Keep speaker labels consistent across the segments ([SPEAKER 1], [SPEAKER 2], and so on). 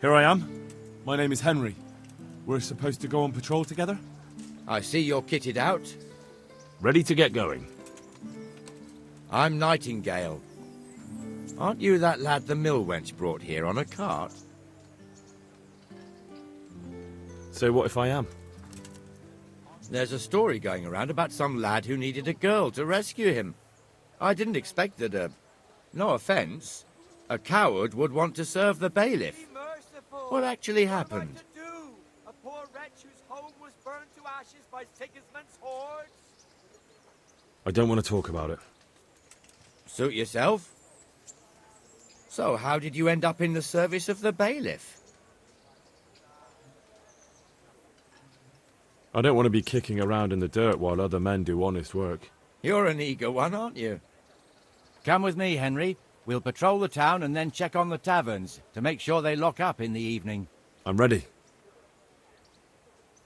[SPEAKER 1] Here I am. My name is Henry. We're supposed to go on patrol together?
[SPEAKER 2] I see you're kitted out.
[SPEAKER 3] Ready to get going.
[SPEAKER 2] I'm Nightingale. Aren't you that lad the mill wench brought here on a cart?
[SPEAKER 3] So what if I am?
[SPEAKER 2] There's a story going around about some lad who needed a girl to rescue him. I didn't expect that no offense, a coward would want to serve the bailiff. What actually happened?
[SPEAKER 4] A poor wretch whose home was burned to ashes by Sigismund's hordes?
[SPEAKER 3] I don't want to talk about it.
[SPEAKER 2] Suit yourself. So how did you end up in the service of the bailiff?
[SPEAKER 3] I don't want to be kicking around in the dirt while other men do honest work.
[SPEAKER 2] You're an eager one, aren't you?
[SPEAKER 5] Come with me, Henry. We'll patrol the town and then check on the taverns to make sure they lock up in the evening.
[SPEAKER 3] I'm ready.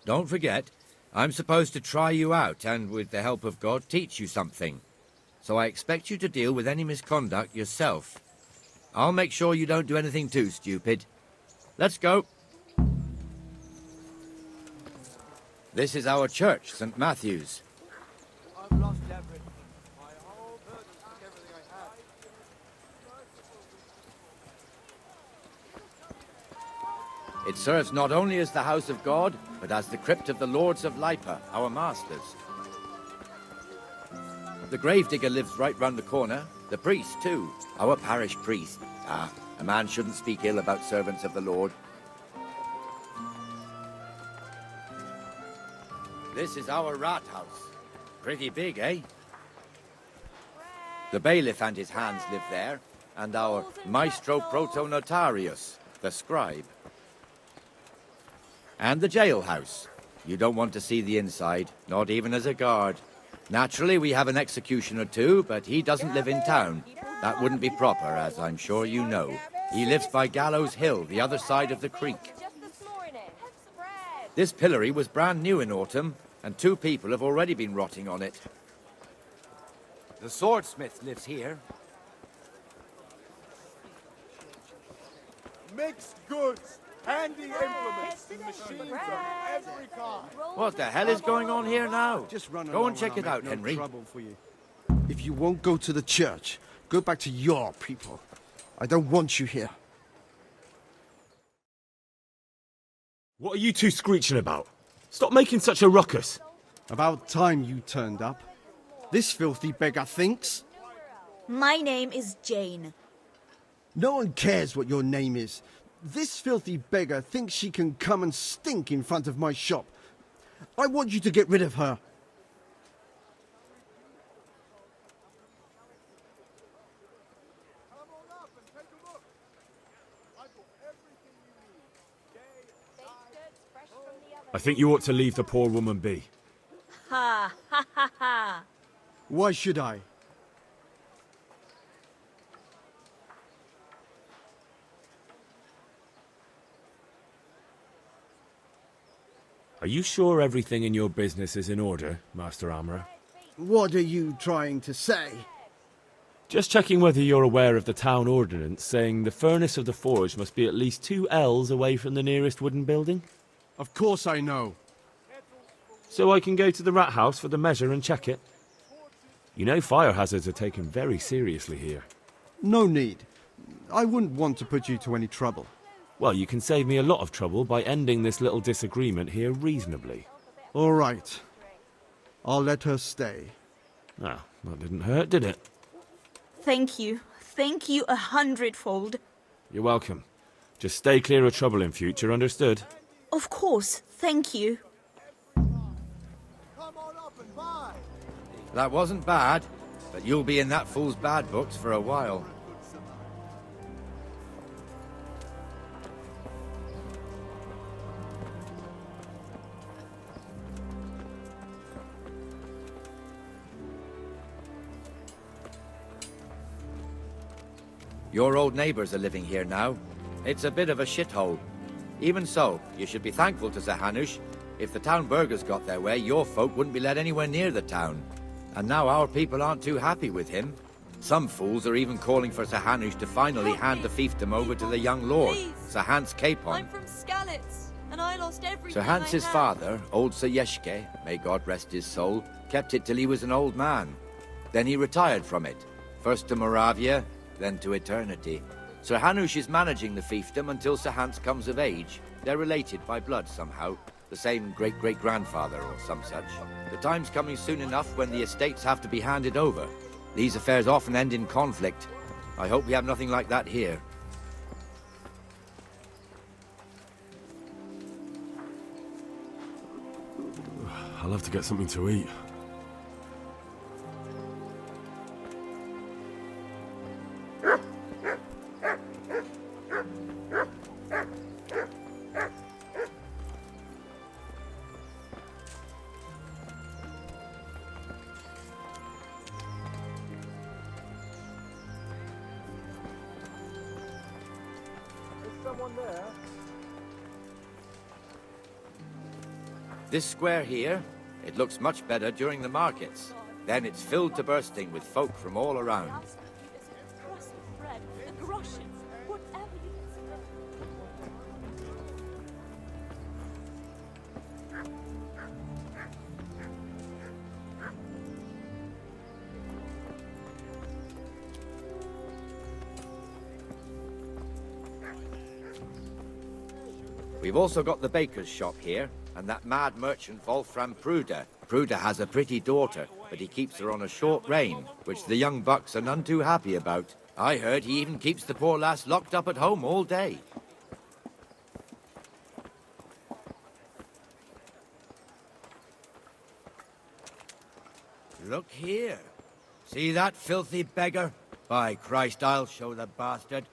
[SPEAKER 2] Don't forget, I'm supposed to try you out and, with the help of God, teach you something. So I expect you to deal with any misconduct yourself. I'll make sure you don't do anything too stupid. Let's go. This is our church, St. Matthew's.
[SPEAKER 4] I've lost everything. My whole burden took everything I had.
[SPEAKER 2] It serves not only as the house of God, but as the crypt of the lords of Lipa, our masters. The gravedigger lives right round the corner. The priest, too. Our parish priest. Ah, a man shouldn't speak ill about servants of the Lord. This is our rat house. Pretty big, eh? The bailiff and his hands live there, and our maestro protonotarius, the scribe. And the jailhouse. You don't want to see the inside, not even as a guard. Naturally, we have an executioner too, but he doesn't live in town. That wouldn't be proper, as I'm sure you know. He lives by Gallows Hill, the other side of the creek. This pillory was brand new in autumn, and 2 people have already been rotting on it.
[SPEAKER 5] The swordsmith lives here.
[SPEAKER 4] Mixed goods, handy implements, and machines of every kind.
[SPEAKER 2] What the hell is going on here now?
[SPEAKER 6] Just run
[SPEAKER 2] Go
[SPEAKER 6] along
[SPEAKER 2] and check
[SPEAKER 6] I'll
[SPEAKER 2] it out,
[SPEAKER 6] make no
[SPEAKER 2] Henry.
[SPEAKER 6] trouble for you. If you won't go to the church, go back to your people. I don't want you here.
[SPEAKER 3] What are you two screeching about? Stop making such a ruckus.
[SPEAKER 6] About time you turned up. This filthy beggar thinks.
[SPEAKER 7] My name is Jane.
[SPEAKER 6] No one cares what your name is. This filthy beggar thinks she can come and stink in front of my shop. I want you to get rid of her.
[SPEAKER 3] I think you ought to leave the poor woman be.
[SPEAKER 7] Ha ha ha ha.
[SPEAKER 6] Why should I?
[SPEAKER 3] Are you sure everything in your business is in order, Master Armourer?
[SPEAKER 6] What are you trying to say?
[SPEAKER 3] Just checking whether you're aware of the town ordinance saying the furnace of the forge must be at least 2 ells away from the nearest wooden building?
[SPEAKER 6] Of course I know.
[SPEAKER 3] So I can go to the rat house for the measure and check it? You know fire hazards are taken very seriously here.
[SPEAKER 6] No need. I wouldn't want to put you to any trouble.
[SPEAKER 3] Well, you can save me a lot of trouble by ending this little disagreement here reasonably.
[SPEAKER 6] All right. I'll let her stay.
[SPEAKER 3] Ah, that didn't hurt, did it?
[SPEAKER 7] Thank you. Thank you 100-fold.
[SPEAKER 3] You're welcome. Just stay clear of trouble in future, understood?
[SPEAKER 7] Of course. Thank you.
[SPEAKER 2] That wasn't bad, but you'll be in that fool's bad books for a while. Your old neighbours are living here now. It's a bit of a shithole. Even so, you should be thankful to Sir Hanush. If the town burghers got their way, your folk wouldn't be let anywhere near the town. And now our people aren't too happy with him. Some fools are even calling for Sir Hanush to finally hand the fiefdom over to the young lord,
[SPEAKER 8] Please.
[SPEAKER 2] Sir Hans Capon.
[SPEAKER 8] I'm from Skalitz, and I lost everything.
[SPEAKER 2] Sir Hans's
[SPEAKER 8] I had.
[SPEAKER 2] father, old Sir Yeshke, may God rest his soul, kept it till he was an old man. Then he retired from it, first to Moravia, then to eternity. Sir Hanush is managing the fiefdom until Sir Hans comes of age. They're related by blood somehow, the same great-great-grandfather or some such. The time's coming soon enough when the estates have to be handed over. These affairs often end in conflict. I hope we have nothing like that here.
[SPEAKER 1] I'll have to get something to eat.
[SPEAKER 2] This square here, it looks much better during the markets. Then it's filled to bursting with folk from all around.
[SPEAKER 8] Crust of bread, the groschen, whatever you can spare.
[SPEAKER 2] We've also got the baker's shop here, and that mad merchant Wolfram Pruder. Pruder has a pretty daughter, but he keeps her on a short rein, which the young bucks are none too happy about. I heard he even keeps the poor lass locked up at home all day. Look here. See that filthy beggar? By Christ, I'll show the bastard.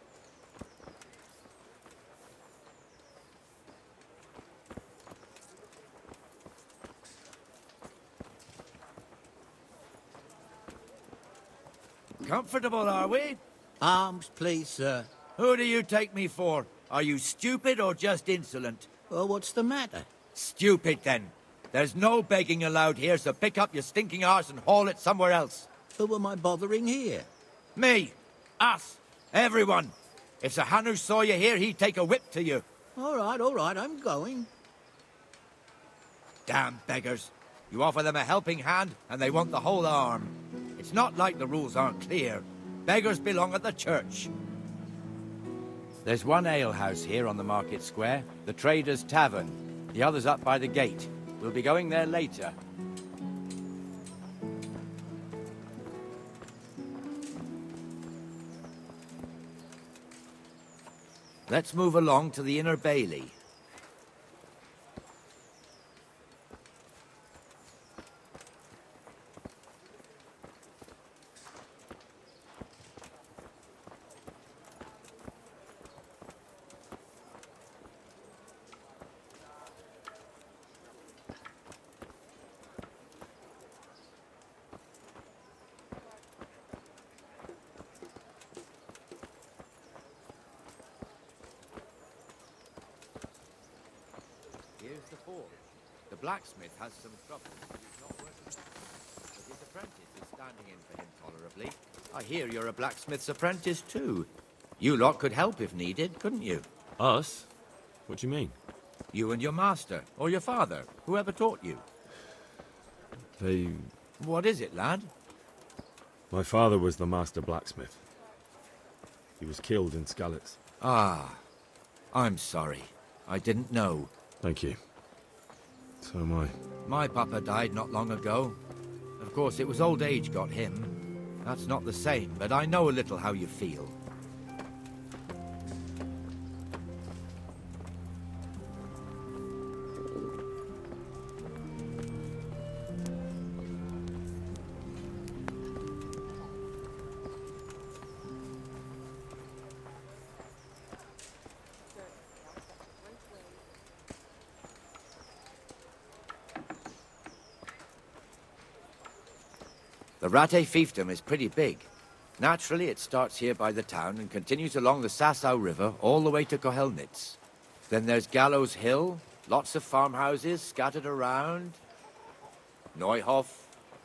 [SPEAKER 2] Comfortable, are we?
[SPEAKER 9] Arms, please, sir.
[SPEAKER 2] Who do you take me for? Are you stupid or just insolent?
[SPEAKER 9] Well, what's the matter?
[SPEAKER 2] Stupid, then. There's no begging allowed here, so pick up your stinking arse and haul it somewhere else.
[SPEAKER 9] Who am I bothering here?
[SPEAKER 2] Me. Us. Everyone. If Sir Hanush saw you here, he'd take a whip to you.
[SPEAKER 9] All right, I'm going.
[SPEAKER 2] Damn beggars. You offer them a helping hand, and they want the whole arm. It's not like the rules aren't clear. Beggars belong at the church.
[SPEAKER 5] There's one alehouse here on the market square, the Trader's Tavern. The other's up by the gate. We'll be going there later.
[SPEAKER 2] Let's move along to the Inner Bailey. Here's the forge. The blacksmith has some trouble. He's not working. But his apprentice is standing in for him tolerably. I hear you're a blacksmith's apprentice too. You lot could help if needed, couldn't you?
[SPEAKER 3] Us? What do you mean?
[SPEAKER 2] You and your master, or your father, whoever taught you.
[SPEAKER 3] They...
[SPEAKER 2] What is it, lad?
[SPEAKER 3] My father was the master blacksmith. He was killed in Skalitz.
[SPEAKER 2] Ah, I'm sorry. I didn't know.
[SPEAKER 3] Thank you. So am I.
[SPEAKER 2] My papa died not long ago. Of course, it was old age got him. That's not the same, but I know a little how you feel. The Rate fiefdom is pretty big. Naturally, it starts here by the town and continues along the Sasau River all the way to Kohelnitz. Then there's Gallows Hill, lots of farmhouses scattered around. Neuhof,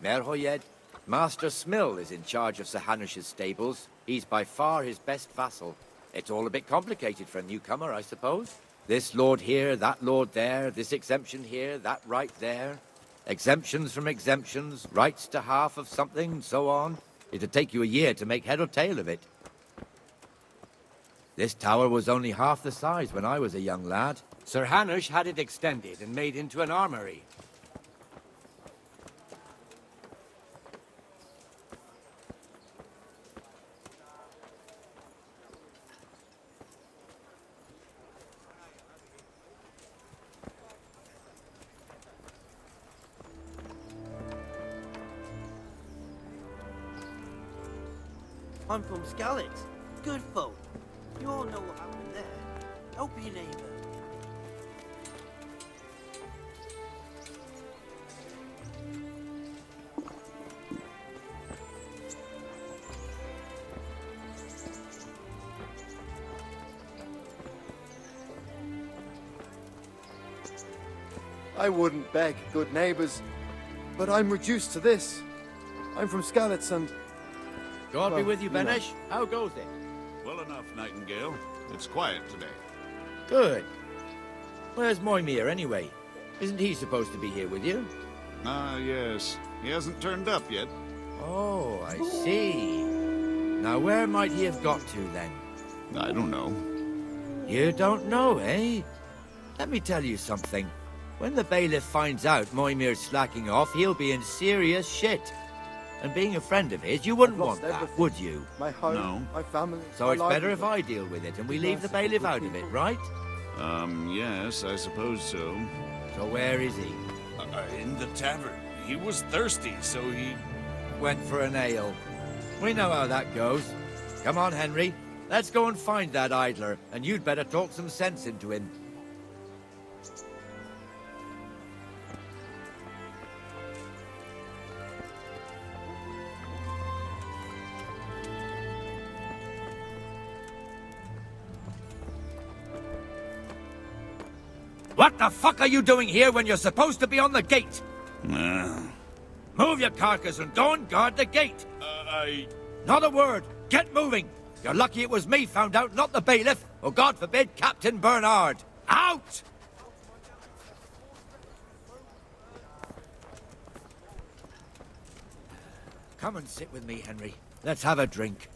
[SPEAKER 2] Merhoyed. Master Smill is in charge of Sir Hanush's stables. He's by far his best vassal. It's all a bit complicated for a newcomer, I suppose. This lord here, that lord there, this exemption here, that right there. Exemptions from exemptions, rights to half of something, so on. It'd take you a year to make head or tail of it. This tower was only half the size when I was a young lad.
[SPEAKER 5] Sir Hanush had it extended and made into an armory.
[SPEAKER 10] I'm from Skalitz. Good folk. You all know what happened there. Help your neighbour.
[SPEAKER 11] I wouldn't beg, good neighbours, but I'm reduced to this. I'm from Skalitz and...
[SPEAKER 2] God be
[SPEAKER 11] Well,
[SPEAKER 2] with you,
[SPEAKER 11] you know.
[SPEAKER 2] Benesh. How goes it?
[SPEAKER 12] Well enough, Nightingale. It's quiet today.
[SPEAKER 2] Good. Where's Moimir, anyway? Isn't he supposed to be here with you?
[SPEAKER 12] Ah, yes. He hasn't turned up yet.
[SPEAKER 2] Oh, I see. Now, where might he have got to, then?
[SPEAKER 12] I don't know.
[SPEAKER 2] You don't know, eh? Let me tell you something. When the bailiff finds out Moimir's slacking off, he'll be in serious shit. And being a friend of his, you wouldn't
[SPEAKER 11] I've
[SPEAKER 2] want
[SPEAKER 11] lost
[SPEAKER 2] that,
[SPEAKER 11] everything.
[SPEAKER 2] would you?
[SPEAKER 11] My home,
[SPEAKER 12] No.
[SPEAKER 11] my family...
[SPEAKER 2] So
[SPEAKER 11] my
[SPEAKER 2] it's better if
[SPEAKER 11] livelihood.
[SPEAKER 2] I deal with it and we leave the bailiff out of it, right?
[SPEAKER 12] Yes, I suppose so.
[SPEAKER 2] So where is he?
[SPEAKER 12] In the tavern. He was thirsty, so he...
[SPEAKER 2] Went for an ale. We know how that goes. Come on, Henry. Let's go and find that idler, and you'd better talk some sense into him. What the fuck are you doing here when you're supposed to be on the gate? Move your carcass and go and guard the gate. Not a word. Get moving. You're lucky it was me found out, not the bailiff, or God forbid, Captain Bernard. Out! Come and sit with me, Henry. Let's have a drink.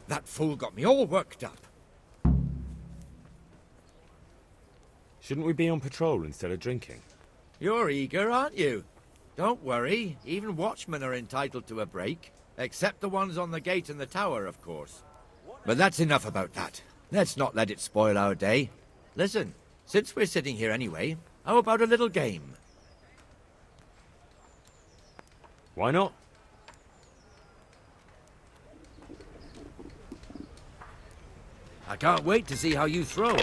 [SPEAKER 2] That fool got me all worked up.
[SPEAKER 3] Shouldn't we be on patrol instead of drinking?
[SPEAKER 2] You're eager, aren't you? Don't worry. Even watchmen are entitled to a break. Except the ones on the gate and the tower, of course. But that's enough about that. Let's not let it spoil our day. Listen, since we're sitting here anyway, how about a little game?
[SPEAKER 3] Why not?
[SPEAKER 2] I can't wait to see how you throw.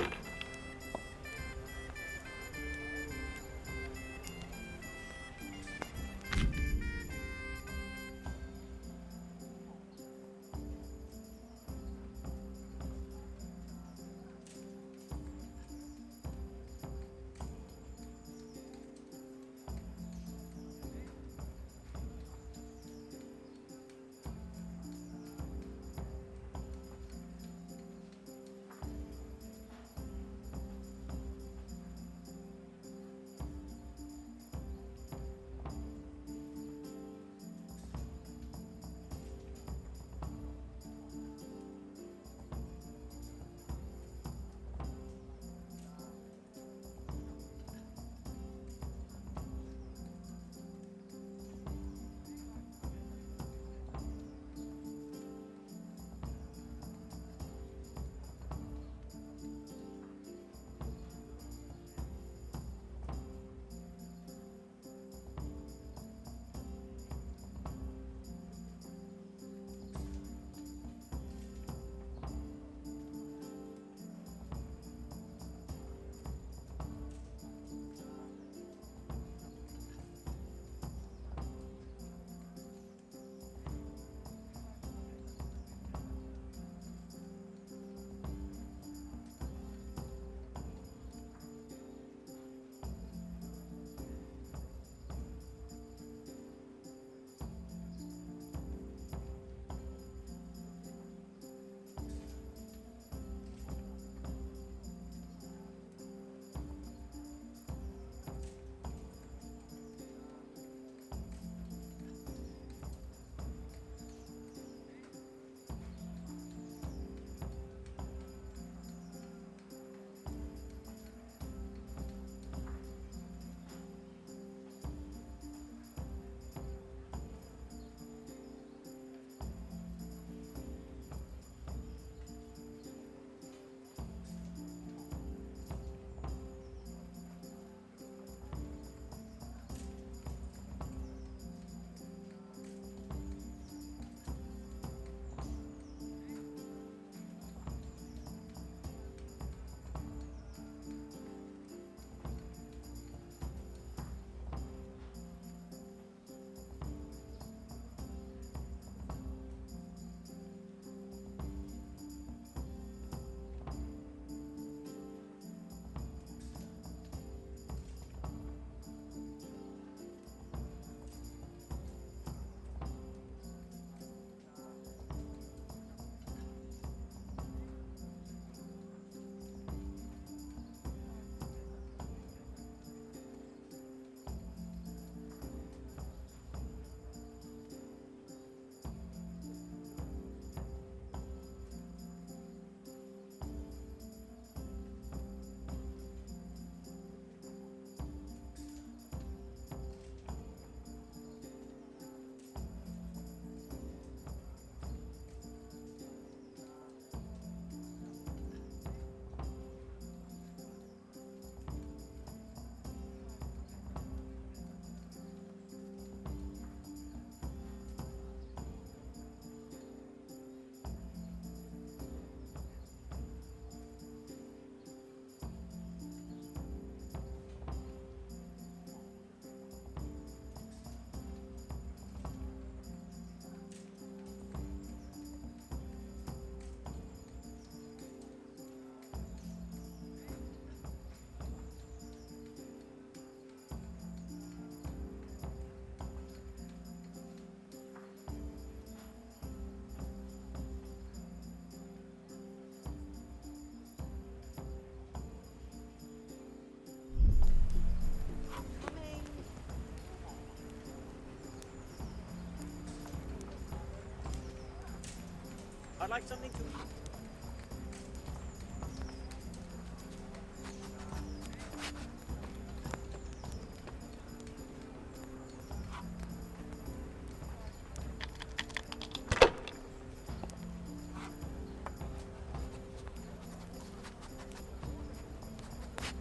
[SPEAKER 10] I'd like something to eat.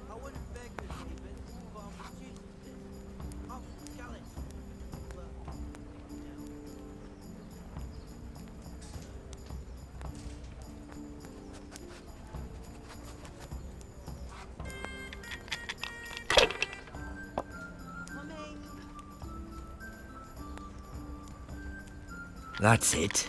[SPEAKER 10] I wouldn't beg the neighbors, but I'm reduced to this. I'm from Skalitz. But,
[SPEAKER 5] That's it.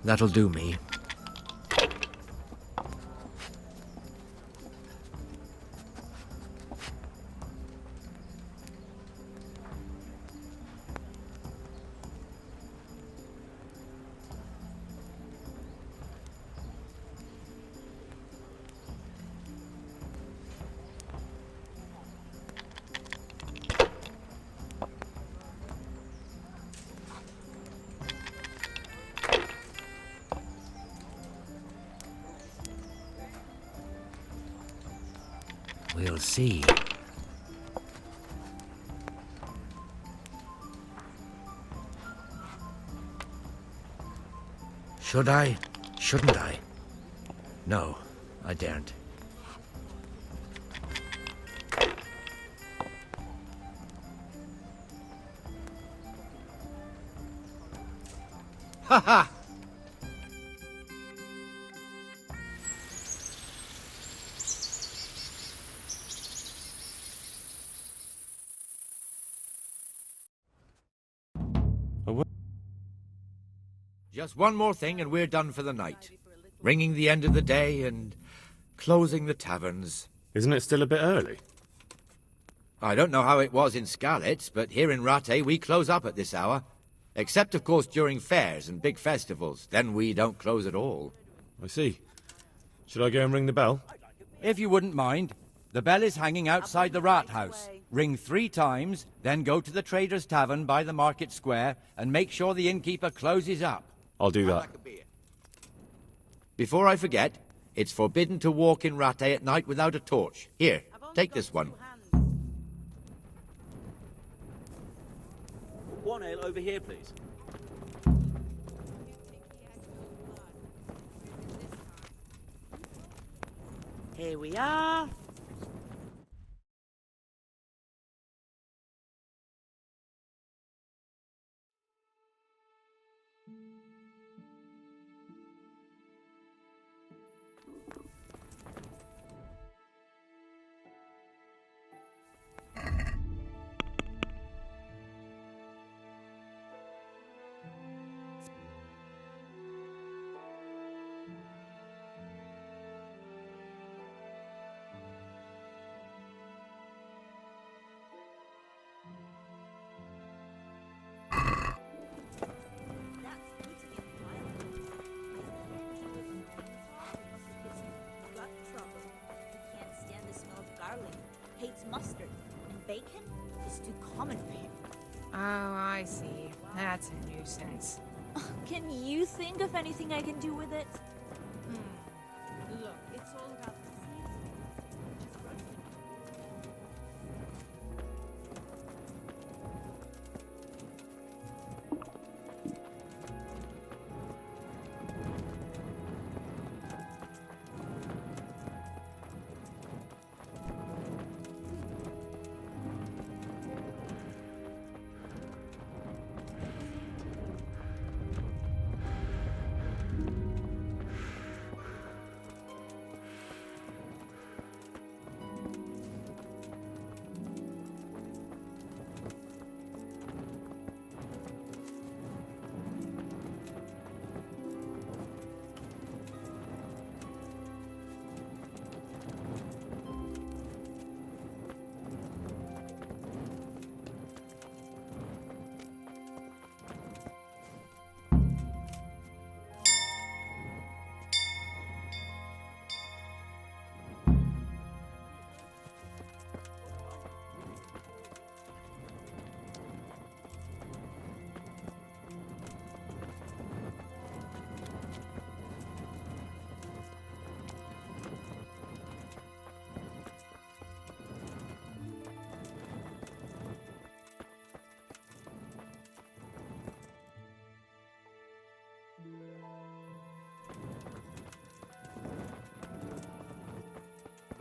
[SPEAKER 5] That'll do me. We'll see. Should I? Shouldn't I? No, I daren't. Ha ha! Just one more thing and we're done for the night. Ringing the end of the day and closing the taverns.
[SPEAKER 3] Isn't it still a bit early?
[SPEAKER 5] I don't know how it was in Skalitz, but here in Rattay we close up at this hour. Except, of course, during fairs and big festivals. Then we don't close at all.
[SPEAKER 3] I see. Should I go and ring the bell?
[SPEAKER 5] If you wouldn't mind. The bell is hanging outside the rat house. Ring 3 times, then go to the Trader's Tavern by the market square and make sure the innkeeper closes up.
[SPEAKER 3] I'll do that.
[SPEAKER 5] Before I forget, it's forbidden to walk in Rattay at night without a torch. Here, take this one.
[SPEAKER 10] one ale over here, please. Here we are.
[SPEAKER 7] Mustard, and bacon is too common for him.
[SPEAKER 13] Oh, I see. That's a nuisance.
[SPEAKER 7] Can you think of anything I can do with it?
[SPEAKER 13] Look, it's all about the season. Just roasting.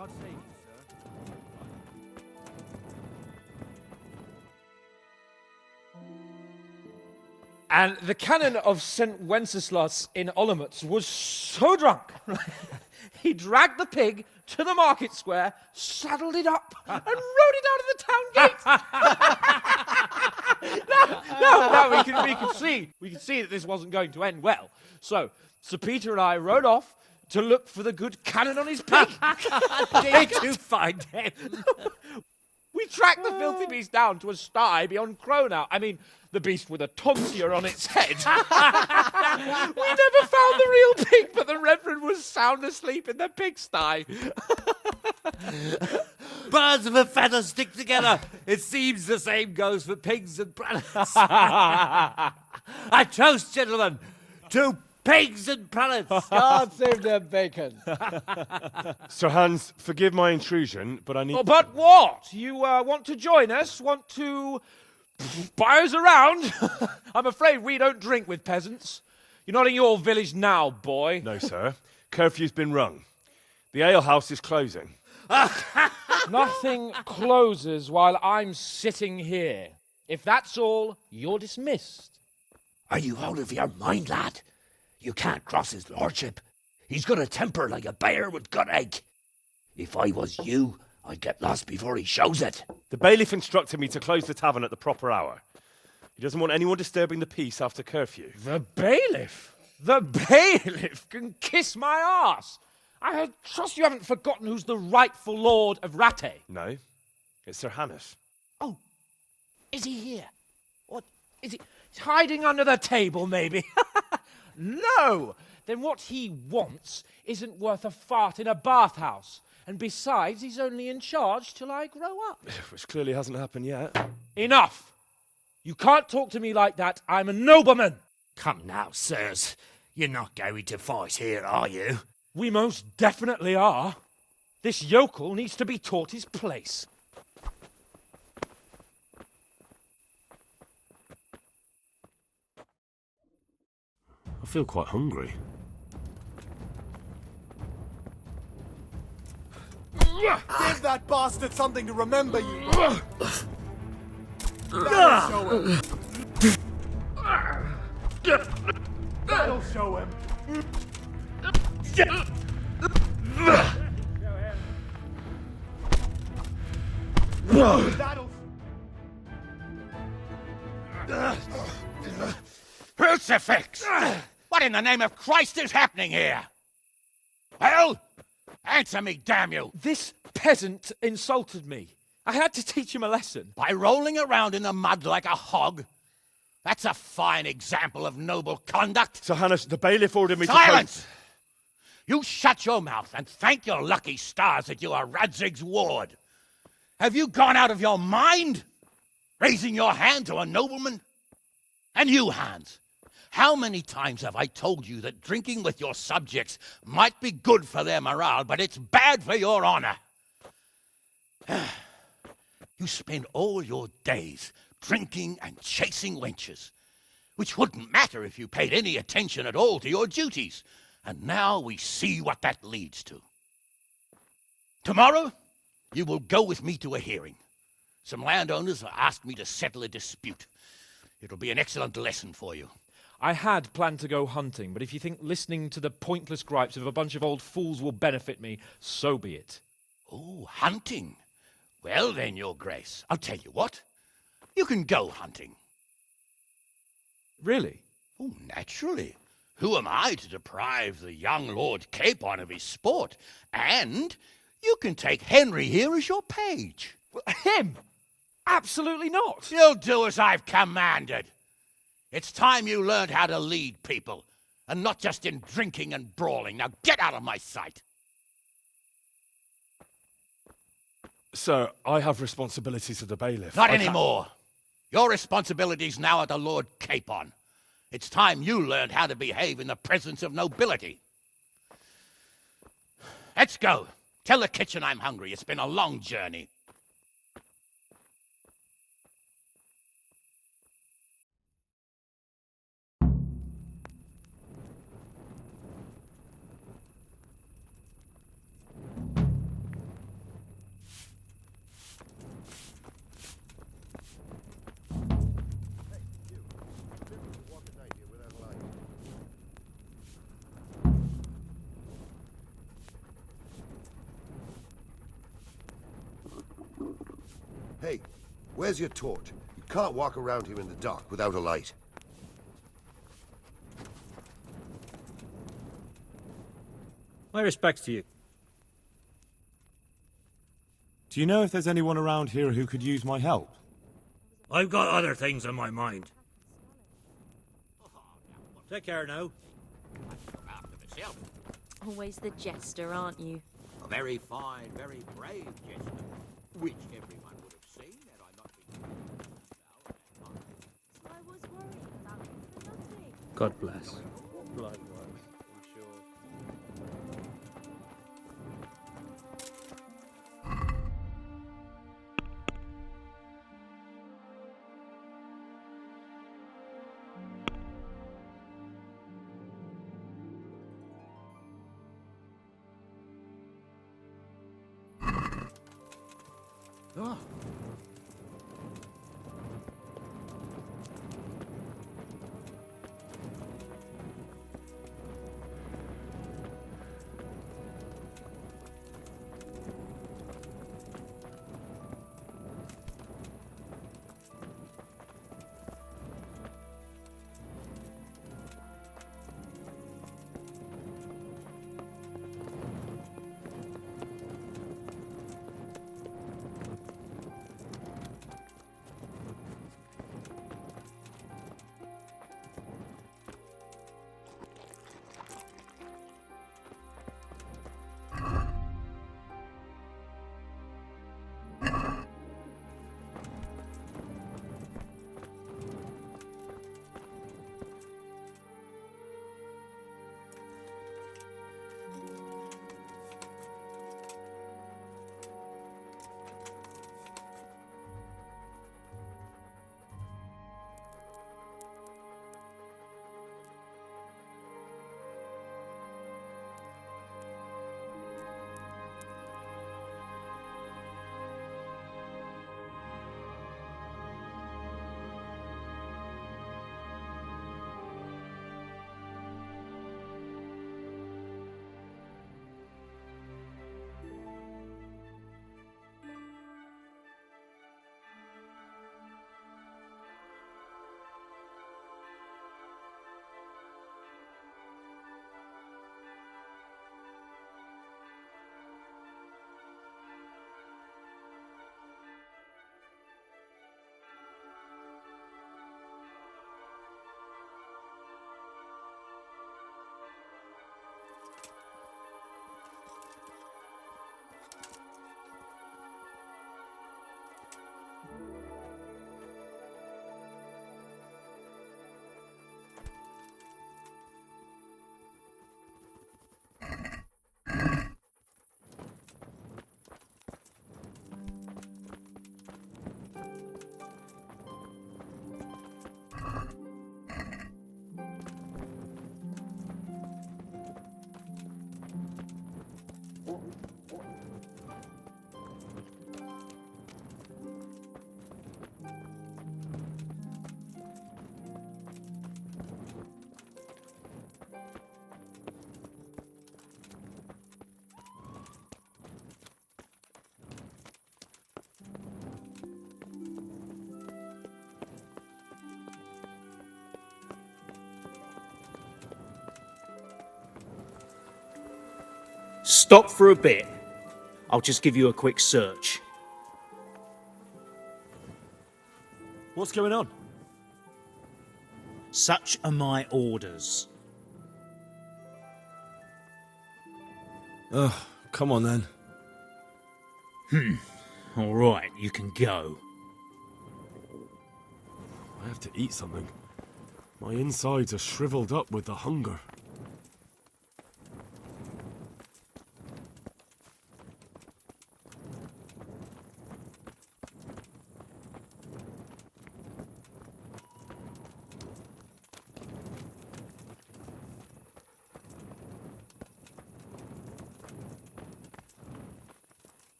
[SPEAKER 5] God save you, sir.
[SPEAKER 14] And the canon of St. Wenceslas in Olomouc was so drunk, he dragged the pig to the market square, saddled it up, and rode it out of the town gate. No, we can see that this wasn't going to end well. So, Sir Peter and I rode off to look for the good canon on his pig.
[SPEAKER 5] Did you find him?
[SPEAKER 14] We tracked the filthy beast down to a sty beyond Cronau. I mean, the beast with a tonsure on its head. We never found the real pig, but the Reverend was sound asleep in the pigsty.
[SPEAKER 5] Birds of a feather stick together. It seems the same goes for pigs and planets. I toast, gentlemen, to pigs and planets.
[SPEAKER 14] God save their bacon.
[SPEAKER 3] Sir Hans, forgive my intrusion, but I need...
[SPEAKER 14] Oh, but what? You want to join us? Want to buy us around? I'm afraid we don't drink with peasants. You're not in your village now, boy.
[SPEAKER 3] No, sir. Curfew's been rung. The alehouse is closing.
[SPEAKER 14] Nothing closes while I'm sitting here. If that's all, you're dismissed.
[SPEAKER 15] Are you out of your mind, lad? You can't cross his lordship. He's got a temper like a bear with gut ache. If I was you, I'd get lost before he shows it.
[SPEAKER 3] The bailiff instructed me to close the tavern at the proper hour. He doesn't want anyone disturbing the peace after curfew.
[SPEAKER 14] The bailiff? The bailiff can kiss my arse. I trust you haven't forgotten who's the rightful lord of Rattay.
[SPEAKER 3] No, it's Sir Hannes.
[SPEAKER 14] Oh, is he here? What, is he? He's hiding under the table, maybe? No! Then what he wants isn't worth a fart in a bathhouse. And besides, he's only in charge till I grow up.
[SPEAKER 3] Which clearly hasn't happened yet.
[SPEAKER 14] Enough! You can't talk to me like that. I'm a nobleman.
[SPEAKER 15] Come now, sirs. You're not going to fight here, are you?
[SPEAKER 14] We most definitely are. This yokel needs to be taught his place.
[SPEAKER 3] I feel quite hungry.
[SPEAKER 11] Give that bastard something to remember you. That'll show him. That'll show him. That'll...
[SPEAKER 5] Crucifix! What in the name of Christ is happening here? Well, answer me, damn you!
[SPEAKER 14] This peasant insulted me. I had to teach him a lesson.
[SPEAKER 5] By rolling around in the mud like a hog? That's a fine example of noble conduct.
[SPEAKER 3] Sir Hannes, the bailiff ordered me
[SPEAKER 5] Silence! You shut your mouth and thank your lucky stars that you are Radzig's ward. Have you gone out of your mind? Raising your hand to a nobleman? And you, Hans, how many times have I told you that drinking with your subjects might be good for their morale, but it's bad for your honor? You spend all your days drinking and chasing wenches, which wouldn't matter if you paid any attention at all to your duties. And now we see what that leads to. Tomorrow, you will go with me to a hearing. Some landowners have asked me to settle a dispute. It'll be an excellent lesson for you.
[SPEAKER 14] I had planned to go hunting, but if you think listening to the pointless gripes of a bunch of old fools will benefit me, so be it.
[SPEAKER 5] Oh, hunting. Well then, Your Grace, I'll tell you what. You can go hunting.
[SPEAKER 14] Really?
[SPEAKER 5] Oh, naturally. Who am I to deprive the young Lord Capon of his sport? And you can take Henry here as your page.
[SPEAKER 14] Him? Absolutely not.
[SPEAKER 5] You'll do as I've commanded. It's time you learned how to lead people, and not just in drinking and brawling. Now get out of my sight.
[SPEAKER 3] Sir, I have responsibilities of the bailiff.
[SPEAKER 5] Not anymore. Your responsibilities now are the Lord Capon. It's time you learned how to behave in the presence of nobility. Let's go. Tell the kitchen I'm hungry. It's been a long journey.
[SPEAKER 16] Hey, where's your torch? You can't walk around here in the dark without a light.
[SPEAKER 17] My respects to you.
[SPEAKER 1] Do you know if there's anyone around here who could use my help?
[SPEAKER 17] I've got other things on my mind. Take care now.
[SPEAKER 7] Always the jester, aren't you?
[SPEAKER 9] A very fine, very brave jester, which everyone would have seen had I not been.
[SPEAKER 8] I was worried about him for nothing.
[SPEAKER 17] God bless.
[SPEAKER 14] Likewise, I'm sure.
[SPEAKER 16] Ah.
[SPEAKER 17] Stop for a bit. I'll just give you a quick search.
[SPEAKER 1] What's going on?
[SPEAKER 17] Such are my orders.
[SPEAKER 1] Ugh, come on then.
[SPEAKER 17] All right, you can go.
[SPEAKER 1] I have to eat something. My insides are shriveled up with the hunger.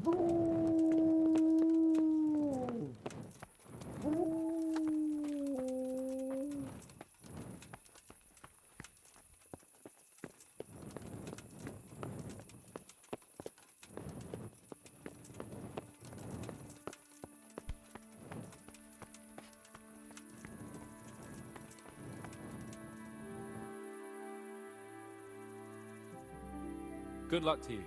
[SPEAKER 3] Good luck to you.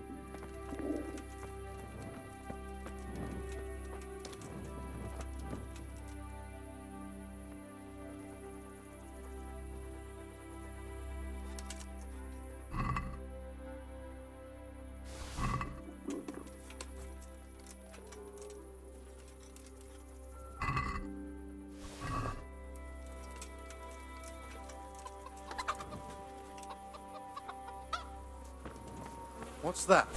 [SPEAKER 11] What's that?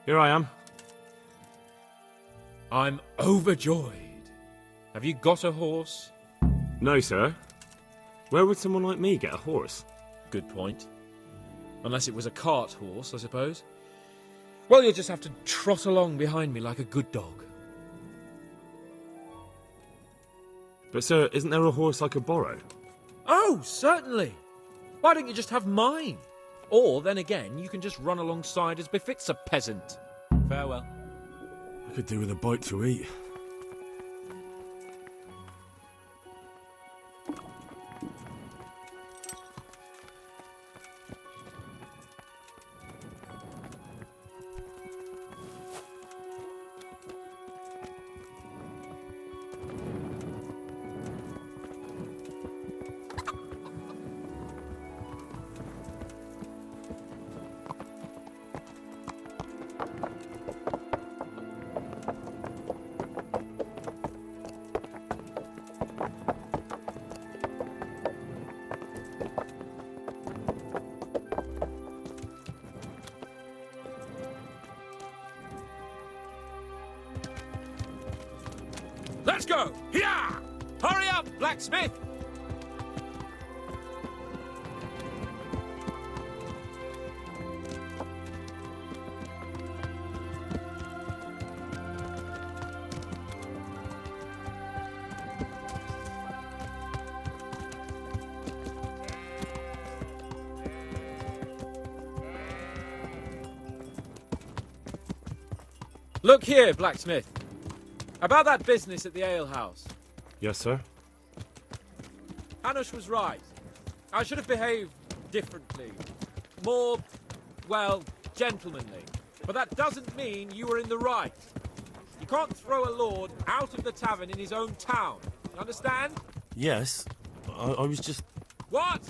[SPEAKER 3] Here I am.
[SPEAKER 18] I'm overjoyed. Have you got a horse?
[SPEAKER 3] No, sir. Where would someone like me get a horse?
[SPEAKER 18] Good point. Unless it was a cart horse, I suppose. Well, you'll just have to trot along behind me like a good dog.
[SPEAKER 3] But, sir, isn't there a horse I could borrow?
[SPEAKER 18] Oh, certainly. Why don't you just have mine? Or, then again, you can just run alongside as befits a peasant. Farewell.
[SPEAKER 1] I could do with a bite to eat.
[SPEAKER 18] Let's go! Here! Hurry up, blacksmith! Look here, blacksmith. About that business at the alehouse.
[SPEAKER 19] Yes, sir?
[SPEAKER 18] Hanush was right. I should have behaved differently. More, well, gentlemanly. But that doesn't mean you were in the right. You can't throw a lord out of the tavern in his own town. Understand?
[SPEAKER 19] Yes. I was just...
[SPEAKER 18] What?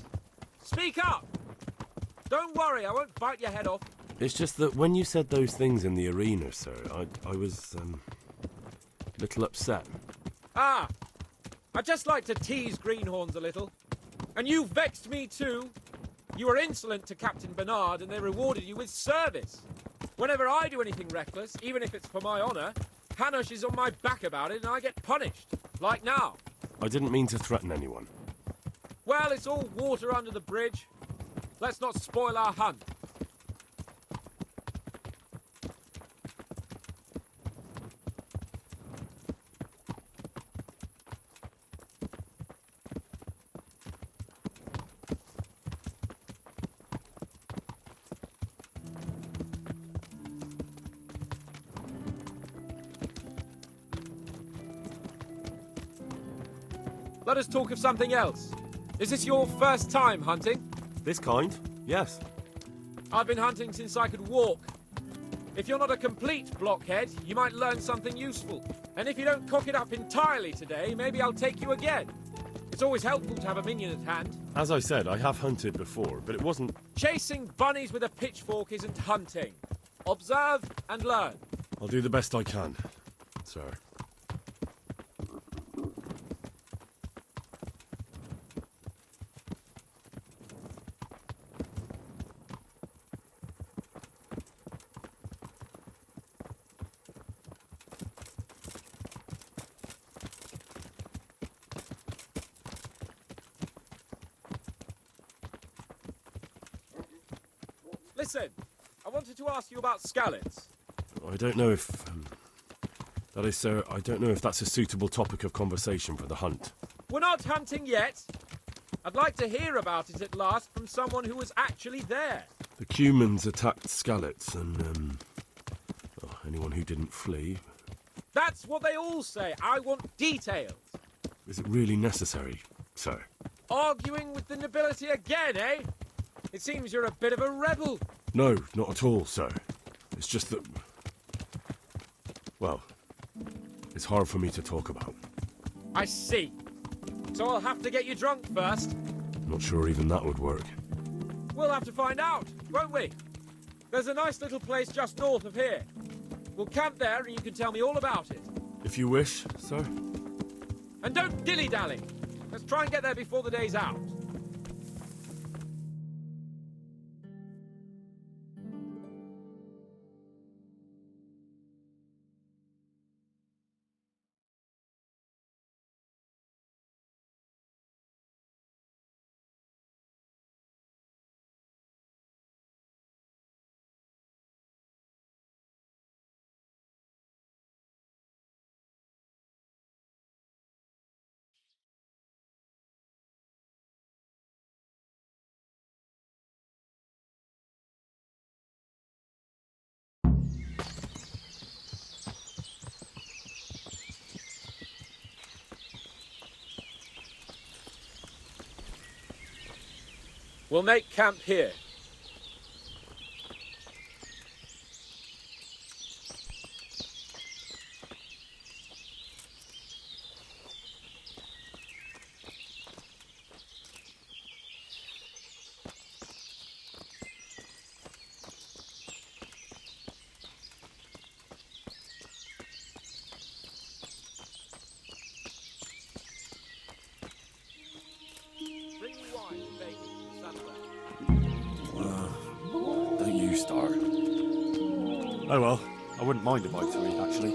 [SPEAKER 18] Speak up! Don't worry, I won't bite your head off.
[SPEAKER 19] It's just that when you said those things in the arena, sir, I was, a little upset.
[SPEAKER 18] Ah! I just like to tease greenhorns a little. And you vexed me too. You were insolent to Captain Bernard and they rewarded you with service. Whenever I do anything reckless, even if it's for my honour, Hanush is on my back about it and I get punished. Like now.
[SPEAKER 19] I didn't mean to threaten anyone.
[SPEAKER 18] Well, it's all water under the bridge. Let's not spoil our hunt. Let us talk of something else. Is this your first time hunting?
[SPEAKER 19] This kind? Yes.
[SPEAKER 18] I've been hunting since I could walk. If you're not a complete blockhead, you might learn something useful. And if you don't cock it up entirely today, maybe I'll take you again. It's always helpful to have a minion at hand.
[SPEAKER 19] As I said, I have hunted before, but it wasn't...
[SPEAKER 18] Chasing bunnies with a pitchfork isn't hunting. Observe and learn.
[SPEAKER 19] I'll do the best I can, sir.
[SPEAKER 18] Listen, I wanted to ask you about scallops.
[SPEAKER 19] I don't know if... that is, sir, I don't know if that's a suitable topic of conversation for the hunt.
[SPEAKER 18] We're not hunting yet. I'd like to hear about it at last from someone who was actually there.
[SPEAKER 19] The Cumans attacked Skallets and, anyone who didn't flee.
[SPEAKER 18] That's what they all say. I want details.
[SPEAKER 19] Is it really necessary, sir?
[SPEAKER 18] Arguing with the nobility again, eh? It seems you're a bit of a rebel.
[SPEAKER 19] No, not at all, sir. It's just that... well, it's hard for me to talk about.
[SPEAKER 18] I see. So I'll have to get you drunk first.
[SPEAKER 19] Not sure even that would work.
[SPEAKER 18] We'll have to find out, won't we? There's a nice little place just north of here. We'll camp there and you can tell me all about it.
[SPEAKER 19] If you wish, sir.
[SPEAKER 18] And don't dilly-dally. Let's try and get there before the day's out. We'll make camp here. Bring me wine and bacon from somewhere.
[SPEAKER 1] Don't you start. Oh well, I wouldn't mind a bite to eat, actually.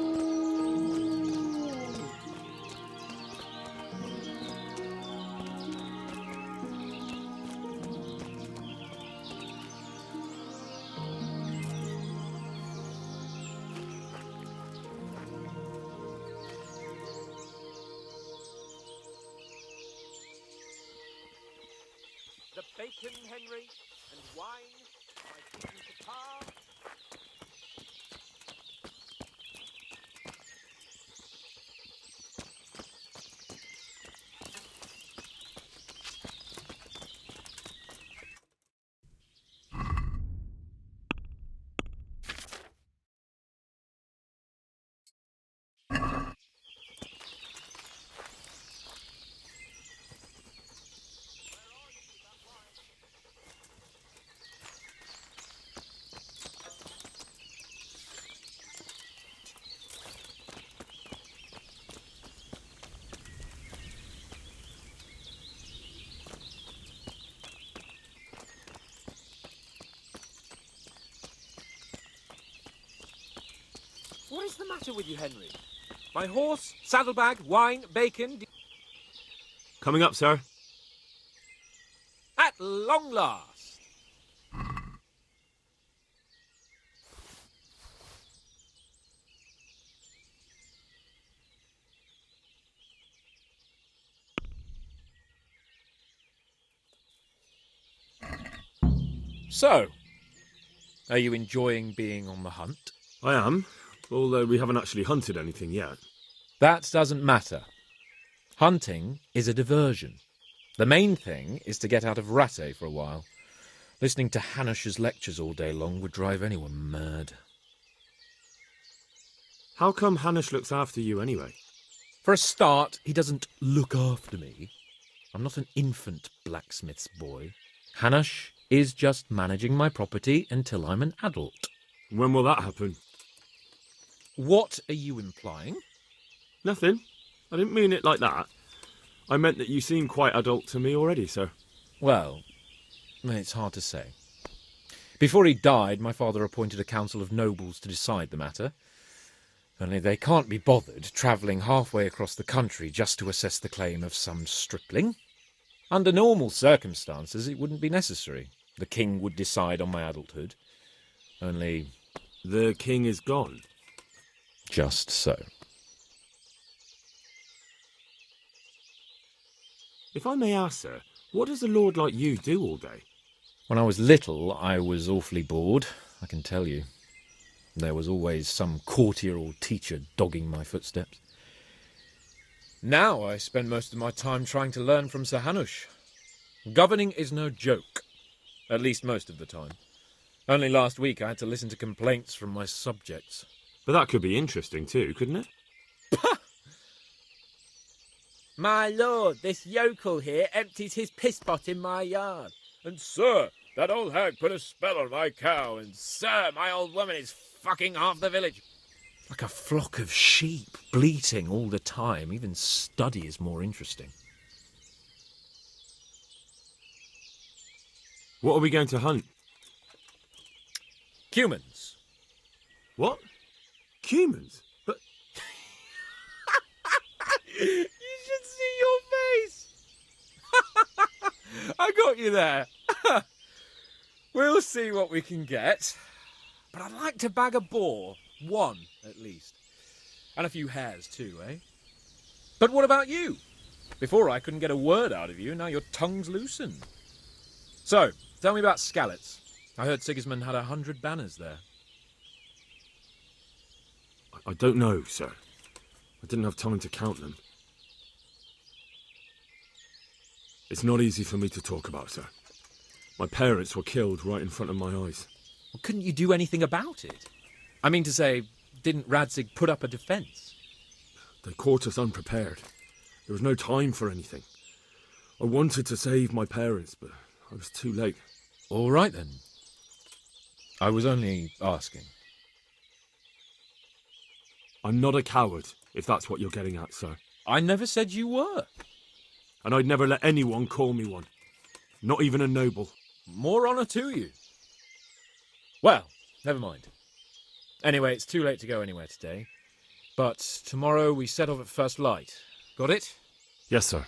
[SPEAKER 18] The bacon, Henry, and wine, my kitchen papa. the matter with you, Henry? My horse, saddlebag, wine, bacon...
[SPEAKER 3] Coming up, sir.
[SPEAKER 18] At long last. So, are you enjoying being on the hunt?
[SPEAKER 3] I am, although we haven't actually hunted anything yet.
[SPEAKER 18] That doesn't matter. Hunting is a diversion. The main thing is to get out of Rattay for a while. Listening to Hanush's lectures all day long would drive anyone mad.
[SPEAKER 3] How come Hanush looks after you anyway?
[SPEAKER 18] For a start, he doesn't look after me. I'm not an infant blacksmith's boy. Hanush is just managing my property until I'm an adult.
[SPEAKER 3] When will that happen?
[SPEAKER 18] What are you implying?
[SPEAKER 3] Nothing. I didn't mean it like that. I meant that you seem quite adult to me already, sir.
[SPEAKER 18] Well, it's hard to say. Before he died, my father appointed a council of nobles to decide the matter. Only they can't be bothered travelling halfway across the country just to assess the claim of some stripling. Under normal circumstances, it wouldn't be necessary. The king would decide on my adulthood. Only...
[SPEAKER 3] The king is gone.
[SPEAKER 18] Just so.
[SPEAKER 3] If I may ask, sir, what does a lord like you do all day?
[SPEAKER 18] When I was little, I was awfully bored, I can tell you. There was always some courtier or teacher dogging my footsteps. Now I spend most of my time trying to learn from Sir Hanush. Governing is no joke, at least most of the time. Only last week I had to listen to complaints from my subjects.
[SPEAKER 3] But that could be interesting too, couldn't it?
[SPEAKER 4] My lord, this yokel here empties his piss pot in my yard.
[SPEAKER 18] And sir, that old hag put a spell on my cow, and
[SPEAKER 4] Sir, my old woman is fucking half the village.
[SPEAKER 18] like a flock of sheep, bleating all the time. Even study is more interesting.
[SPEAKER 3] What are we going to hunt?
[SPEAKER 18] Humans.
[SPEAKER 3] What? Humans? But...
[SPEAKER 18] You should see your face! I got you there. We'll see what we can get. But I'd like to bag a boar. One, at least. And a few hares, too, eh? But what about you? Before I couldn't get a word out of you, now your tongue's loosened. So, tell me about Skalitz. I heard Sigismund had 100 banners there.
[SPEAKER 3] I don't know, sir. I didn't have time to count them. It's not easy for me to talk about, sir. My parents were killed right in front of my eyes.
[SPEAKER 18] Well, couldn't you do anything about it? I mean to say, didn't Radzig put up a defence?
[SPEAKER 3] They caught us unprepared. There was no time for anything. I wanted to save my parents, but I was too late.
[SPEAKER 18] All right, then. I was only asking.
[SPEAKER 3] I'm not a coward, if that's what you're getting at, sir.
[SPEAKER 18] I never said you were.
[SPEAKER 3] And I'd never let anyone call me one. Not even a noble.
[SPEAKER 18] More honour to you. Well, never mind. Anyway, it's too late to go anywhere today. But tomorrow we set off at first light. Got it?
[SPEAKER 3] Yes, sir.